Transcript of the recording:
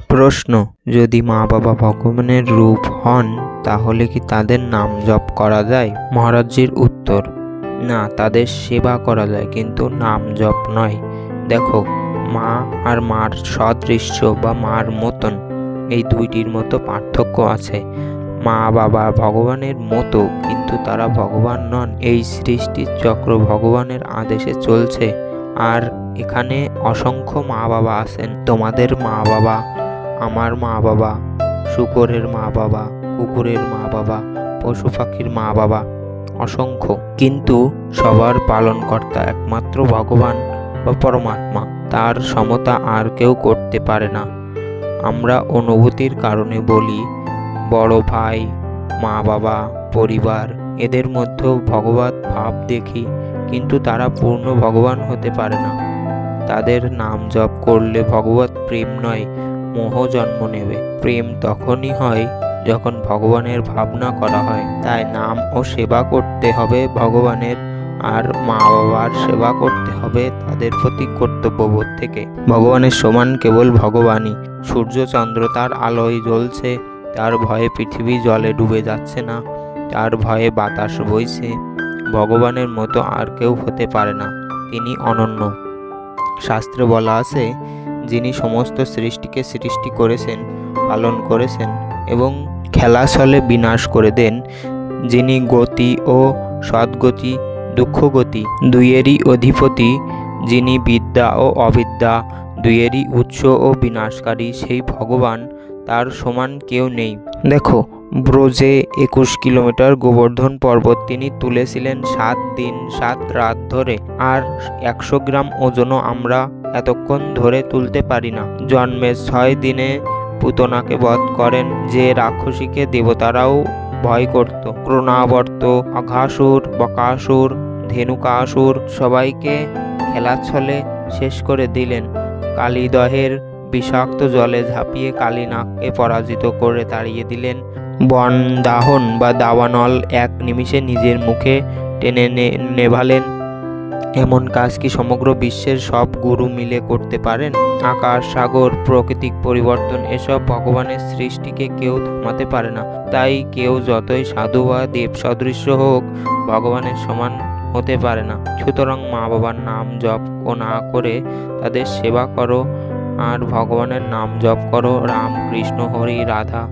প্রশ্ন, যদি মা বাবা ভগবানের রূপ হন তাহলে কি তাদের নাম জপ করা যায়? মহারাজজির উত্তর, না, তাদের সেবা করা যায় কিন্তু নাম জপ নয়। দেখো, মা আর মার সদৃশ্য বা মার মতন, এই দুইটির মতো পার্থক্য আছে। মা বাবা ভগবানের মতো, কিন্তু তারা ভগবান নন। এই সৃষ্টির চক্র ভগবানের আদেশে চলছে, আর এখানে অসংখ্য মা বাবা আছেন। তোমাদের মা বাবা, আমার মা বাবা, শূকরের মা বাবা, কুকুরের মা বাবা, পশু পাখির মা বাবা, অসংখ্য। কিন্তু সবার পালনকর্তা একমাত্র ভগবান বা পরমাত্মা। তার সমতা আর কেউ করতে পারে না। আমরা অনুভূতির কারণে বলি বড় ভাই, মা বাবা, পরিবার, এদের মধ্যেও ভগবত ভাব দেখি, কিন্তু তারা পূর্ণ ভগবান হতে পারে না। তাদের নাম জপ করলে ভগবত প্রেম নয়, মোহ জন্ম নেবে। প্রেম তখনই হয় যখন ভগবানের ভাবনা করা হয়। তাই নাম ও সেবা করতে হবে ভগবানের, আর মা বাবার সেবা করতে হবে তাদের প্রতি কর্তব্যবোধ থেকে। ভগবানের সমান কেবল ভগবানই। সূর্য চন্দ্র তার আলোয় জ্বলছে, তার ভয়ে পৃথিবী জলে ডুবে যাচ্ছে না, তার ভয়ে বাতাস বইছে। ভগবানের মতো আর কেউ হতে পারে না, তিনি অনন্য। শাস্ত্রে বলা আছে, যিনি সমস্ত সৃষ্টিকে সৃষ্টি করেছেন, পালন করেছেন এবং খেলা ছলে বিনাশ করে দেন, যিনি গতি ও সদ্গতি, দুঃখগতি দুইয়েরই অধিপতি, যিনি বিদ্যা ও অবিদ্যা দুইয়েরই উৎস ও বিনাশকারী, সেই ভগবান, তার সমান কেউ নেই। দেখো, ব্রজে 21 কিলোমিটার গোবর্ধন পর্বত তিনি তুলেছিলেন 7 দিন 7 রাত ধরে, আর 100 গ্রাম ওজনও আমরা এতক্ষণ ধরে তুলতে পারি না। জন্মের 6 দিনে পুতনাকে বধ করেন, যে রাক্ষসীকে দেবতারাও ভয় করত। ক্রোনাবর্ত, অঘাসুর, বকাসুর, ধেনুকাসুর সবাইকে খেলার ছলে শেষ করে দিলেন। কালীদহের বিষাক্ত জলে ঝাঁপিয়ে কালীনাগকে পরাজিত করে তাড়িয়ে দিলেন। বন দাহন বা দাবানল 1 নিমিষে নিজের মুখে টেনে নেভালেন। এমন কাজ কি সমগ্র বিশ্বের সব গুরু মিলে করতে পারেন? আকাশ, সাগর, প্রাকৃতিক পরিবর্তন, এসব ভগবানের সৃষ্টিকে কেউ থামাতে পারে না। তাই কেউ যতই সাধু বা দেব সদৃশ্য হোক, ভগবানের সমান হতে পারে না। সুতরাং মা বাবার নাম জপ না করে তাদের সেবা করো, আর ভগবানের নাম জপ করো। রাম, কৃষ্ণ, হরি, রাধা।